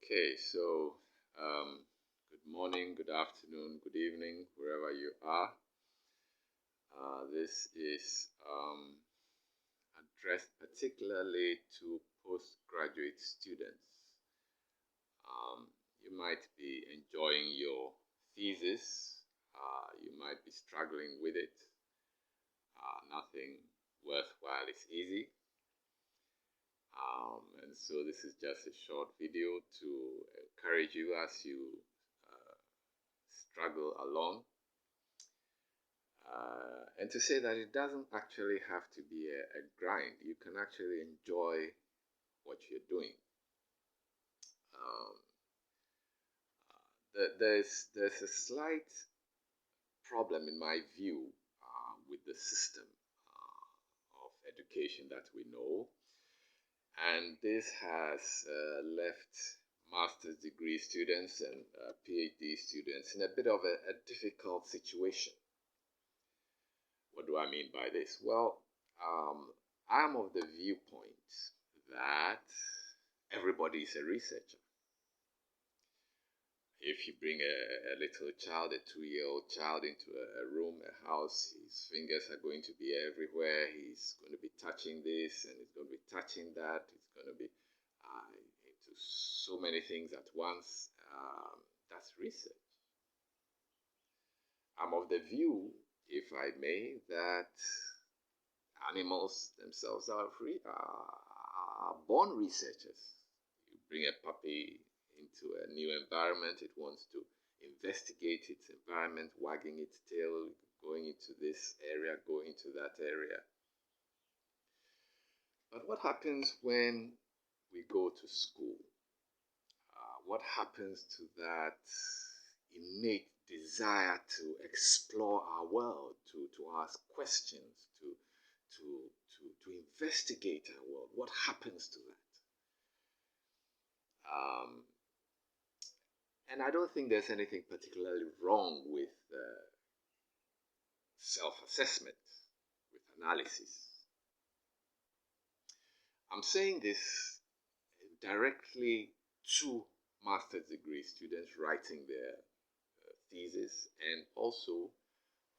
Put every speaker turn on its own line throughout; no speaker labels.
Okay, so good morning, good afternoon, good evening, wherever you are. This is addressed particularly to postgraduate students. You might be enjoying your thesis, you might be struggling with it. Nothing worthwhile is easy. And so this is just a short video to encourage you as you struggle along, and to say that it doesn't actually have to be a grind. You can actually enjoy what you're doing. There's a slight problem in my view with the system of education that we know. And this has left master's degree students and PhD students in a bit of a difficult situation. What do I mean by this? Well, I'm of the viewpoint that everybody is a researcher. If you bring a little child, a 2-year-old child, into a room, a house, his fingers are going to be everywhere. He's going to be touching this and he's going to be touching that. He's going to be into so many things at once. That's research. I'm of the view, if I may, that animals themselves are born researchers. You bring a puppy into a new environment, it wants to investigate its environment, wagging its tail, going into this area, going into that area. But what happens when we go to school? What happens to that innate desire to explore our world, to ask questions, to investigate our world? What happens to that? And I don't think there's anything particularly wrong with self-assessment, with analysis. I'm saying this directly to master's degree students writing their thesis, and also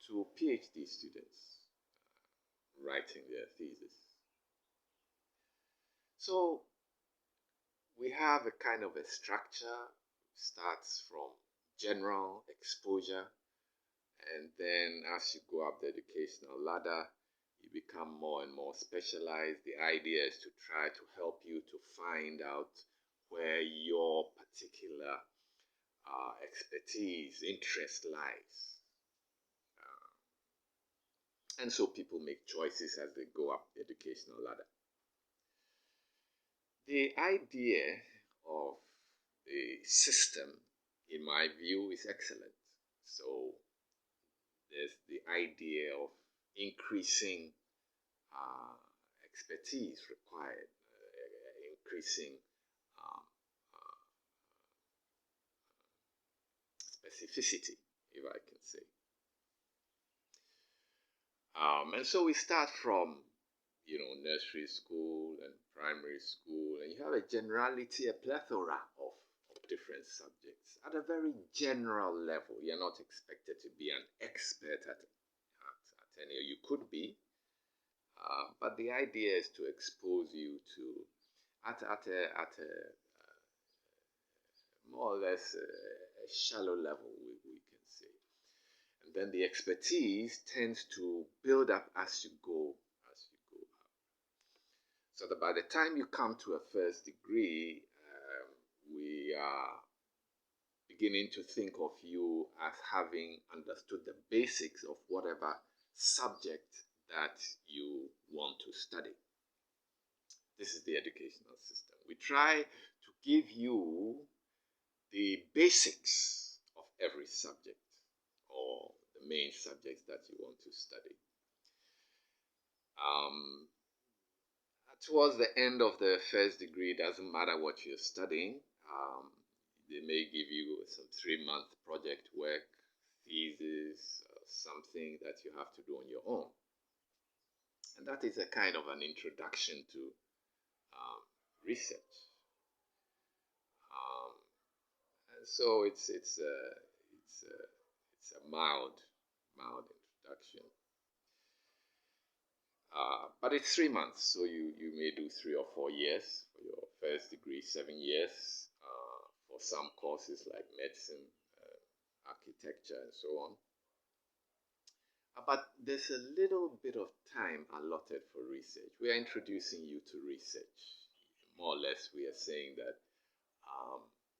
to PhD students writing their thesis. So we have a kind of a structure. Starts from general exposure, and then as you go up the educational ladder, you become more and more specialized. The idea is to try to help you to find out where your particular expertise, interest lies. And so people make choices as they go up the educational ladder. The idea of the system, in my view, is excellent. So there's the idea of increasing expertise required, increasing specificity, if I can say. And so we start from, nursery school and primary school, and you have a generality, a plethora of different subjects at a very general level. You're not expected to be an expert at any. You could be, but the idea is to expose you to at a more or less a shallow level, we can say. And then the expertise tends to build up as you go up. So that by the time you come to a first degree, we are beginning to think of you as having understood the basics of whatever subject that you want to study. This is the educational system. We try to give you the basics of every subject, or the main subjects that you want to study. Towards the end of the first degree, it doesn't matter what you're studying. They may give you some 3-month project work, thesis, something that you have to do on your own. And that is a kind of an introduction to research. So it's a mild introduction. But it's 3 months, so you may do 3 or 4 years for your first degree, 7 years for some courses like medicine, architecture, and so on. But there's a little bit of time allotted for research. We are introducing you to research. More or less, we are saying that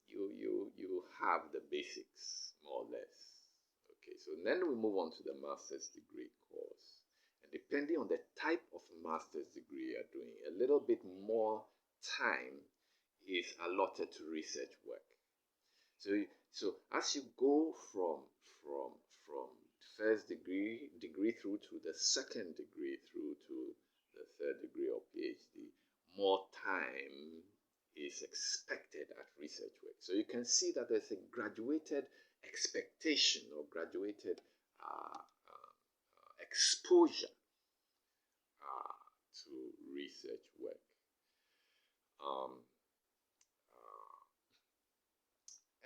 you have the basics, more or less. Okay, so then we move on to the master's degree course. And depending on the type of master's degree you're doing, a little bit more time is allotted to research work. So as you go from first degree through to the second degree through to the third degree or PhD, more time is expected at research work. So you can see that there's a graduated expectation or graduated exposure to research work.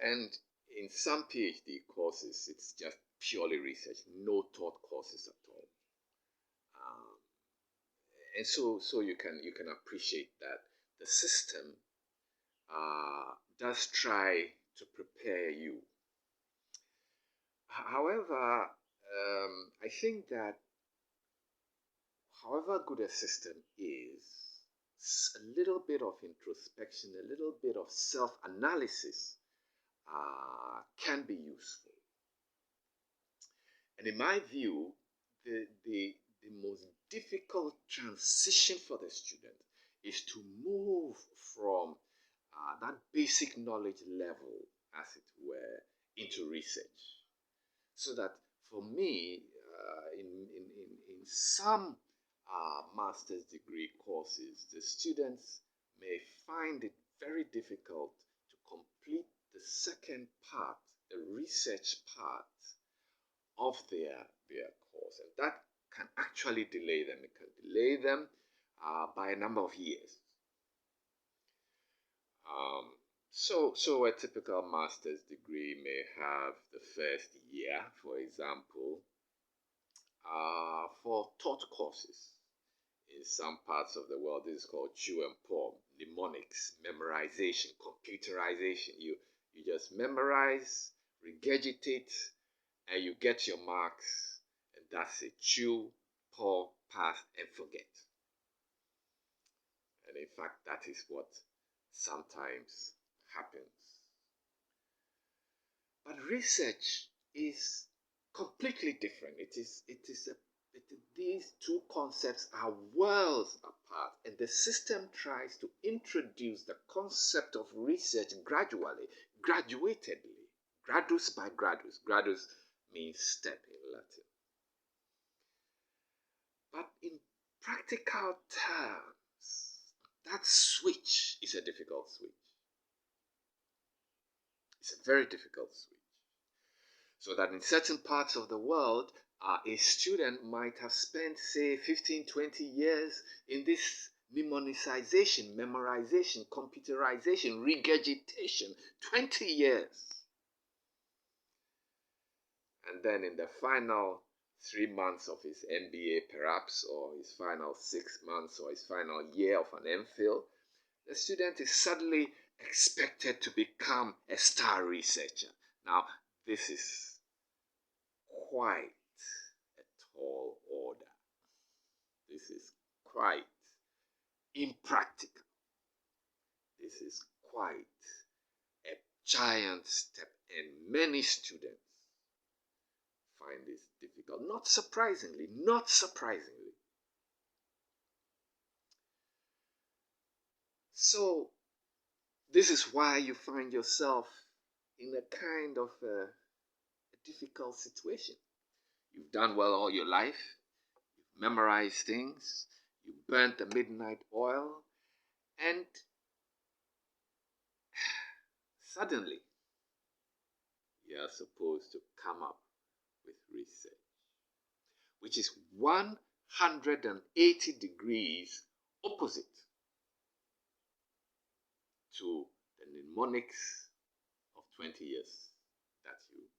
And in some PhD courses, it's just purely research, no taught courses at all. And so you can appreciate that the system does try to prepare you. However, I think that however good a system is, a little bit of introspection, a little bit of self-analysis can be useful. And in my view, the most difficult transition for the student is to move from that basic knowledge level, as it were, into research. So that for me, in some master's degree courses, the students may find it very difficult to complete the second part, the research part of their course. And that can actually delay them. It can delay them by a number of years. So a typical master's degree may have the first year, for example, for taught courses. In some parts of the world, this is called chew and pour, mnemonics, memorization, computerization. You just memorize, regurgitate, and you get your marks, and that's it. Chew, pour, pass, and forget. And in fact, that is what sometimes happens. But research is completely different. These two concepts are worlds apart, and the system tries to introduce the concept of research gradually, graduatedly, gradus by gradus. Gradus means step in Latin. But in practical terms, that switch is a difficult switch. It's a very difficult switch. So that in certain parts of the world, a student might have spent, say, 15, 20 years in this mnemonicization, memorization, computerization, regurgitation, 20 years. And then in the final 3 months of his MBA, perhaps, or his final 6 months, or his final year of an MPhil, the student is suddenly expected to become a star researcher. Now, this is quite a tall order. This is quite impractical. This is quite a giant step, and many students find this difficult. Not surprisingly. So, this is why you find yourself in a kind of a difficult situation. You've done well all your life. You've memorized things. You burnt the midnight oil. And suddenly, you are supposed to come up with research, which is 180 degrees opposite to the mnemonics of 20 years that you did.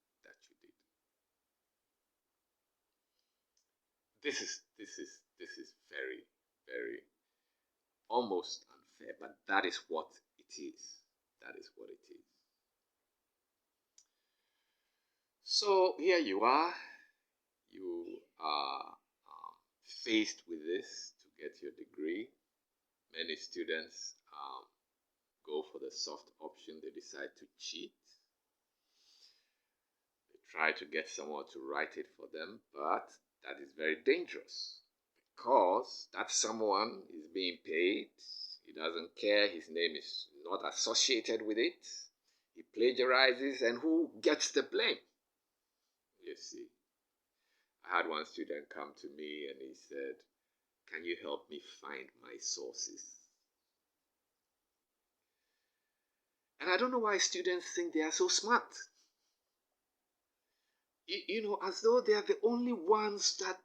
This is very, very almost unfair, but that is what it is. That is what it is. So here you are. You are faced with this to get your degree. Many students go for the soft option. They decide to cheat. They try to get someone to write it for them, but that is very dangerous because that someone is being paid. He doesn't care. His name is not associated with it. He plagiarizes, and who gets the blame? You see, I had one student come to me and he said, "Can you help me find my sources?" And I don't know why students think they are so smart. As though they are the only ones that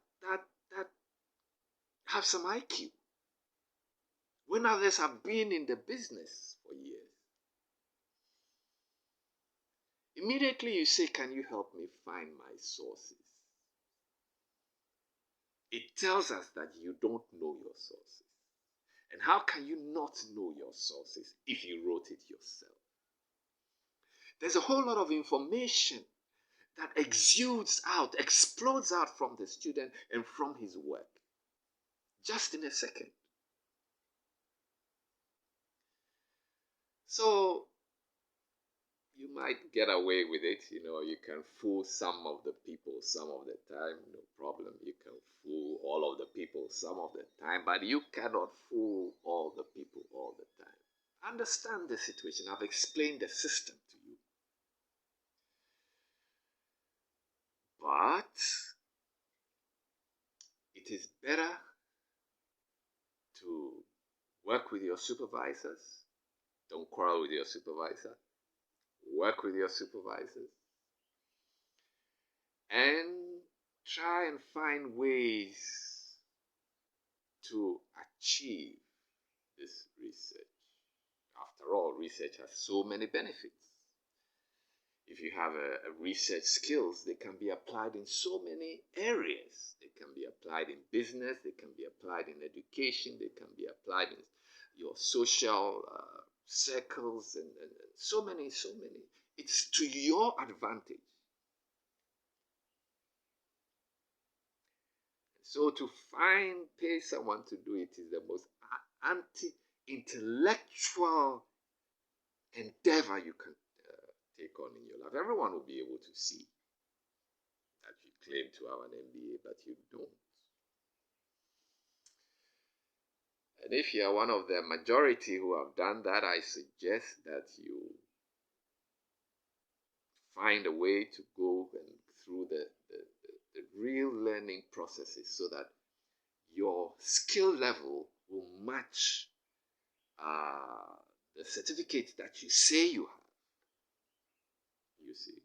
have some IQ, when others have been in the business for years. Immediately you say, "Can you help me find my sources?" It tells us that you don't know your sources. And how can you not know your sources if you wrote it yourself? There's a whole lot of information that exudes out, explodes out from the student and from his work, just in a second. So you might get away with it. You can fool some of the people some of the time, no problem. You can fool all of the people some of the time, but you cannot fool all the people all the time. Understand the situation. I've explained the system to you. But it is better to work with your supervisors. Don't quarrel with your supervisor. Work with your supervisors. And try and find ways to achieve this research. After all, research has so many benefits. If you have a research skills, they can be applied in so many areas. They can be applied in business, they can be applied in education, they can be applied in your social circles, and so many. It's to your advantage. So to pay someone to do it is the most anti-intellectual endeavor you can take on in your life. Everyone will be able to see that you claim to have an MBA, but you don't. And if you are one of the majority who have done that, I suggest that you find a way to go through the real learning processes so that your skill level will match the certificate that you say you have. You see,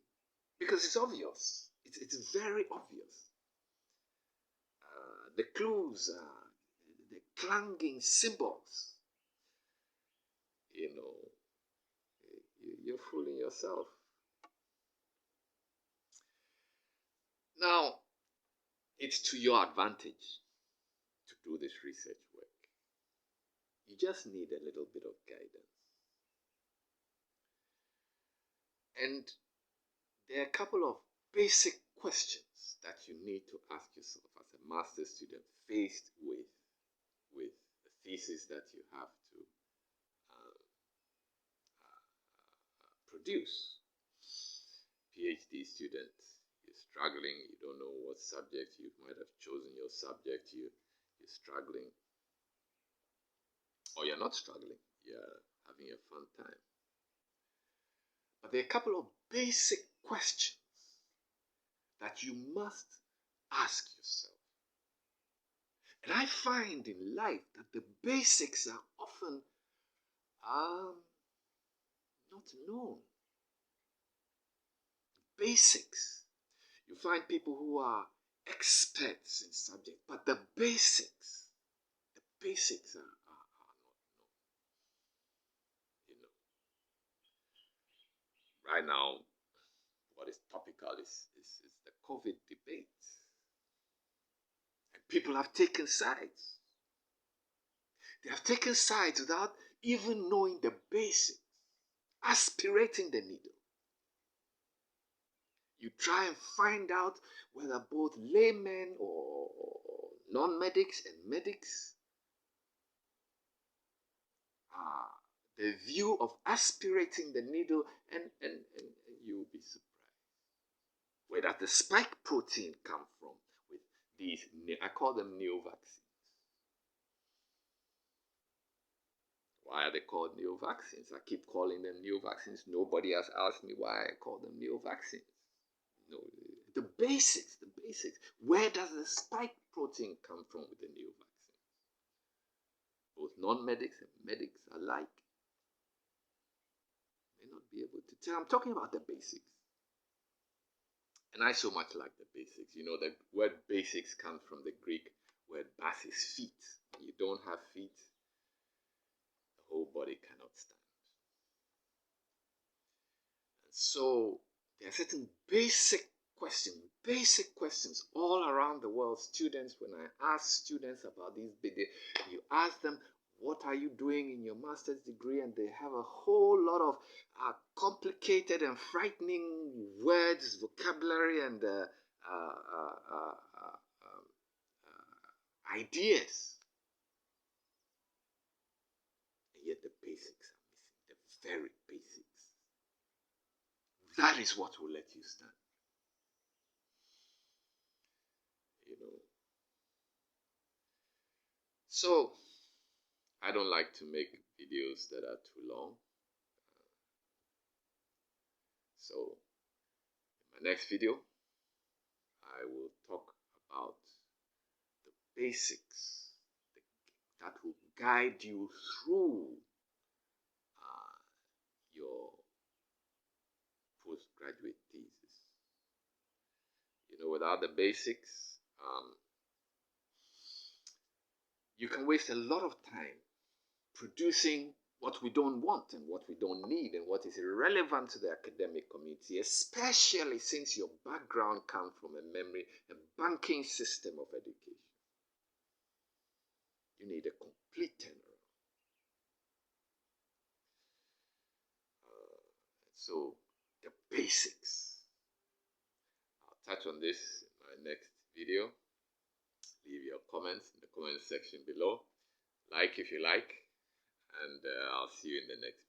because it's obvious. It's very obvious. The clues are the clanging symbols. You're fooling yourself. Now, it's to your advantage to do this research work. You just need a little bit of guidance. And there are a couple of basic questions that you need to ask yourself as a master's student faced with the thesis that you have to produce. PhD student, you're struggling, you don't know what subject, you might have chosen your subject, you're struggling, or you're not struggling, you're having a fun time. But there are a couple of basic questions that you must ask yourself. And I find in life that the basics are often not known. Basics. You find people who are experts in subject, but the basics are not known. right now, what is topical is the COVID debate. And people have taken sides. They have taken sides without even knowing the basics, aspirating the needle. You try and find out whether both laymen or non-medics and medics are the view of aspirating the needle, and you'll be surprised. Where does the spike protein come from with these, I call them neo-vaccines. Why are they called neo-vaccines? I keep calling them neo-vaccines. Nobody has asked me why I call them neo-vaccines. No, the basics. Where does the spike protein come from with the neo-vaccines? Both non-medics and medics alike may not be able to tell. I'm talking about the basics. And I so much like the basics. You know, the word basics comes from the Greek word basis, feet. When you don't have feet, the whole body cannot stand. And so there are certain basic questions all around the world. Students, when I ask students about these big, you ask them, what are you doing in your master's degree? And they have a whole lot of complicated and frightening words, vocabulary, and ideas. And yet the basics are missing, the very basics. That is what will let you stand. You know. So, I don't like to make videos that are too long. So, in my next video, I will talk about the basics that will guide you through your postgraduate thesis. You know, without the basics, you can waste a lot of time producing what we don't want and what we don't need and what is irrelevant to the academic community, especially since your background comes from a banking system of education. You need a complete turnaround. So, the basics. I'll touch on this in my next video. Leave your comments in the comment section below. Like if you like, and I'll see you in the next video.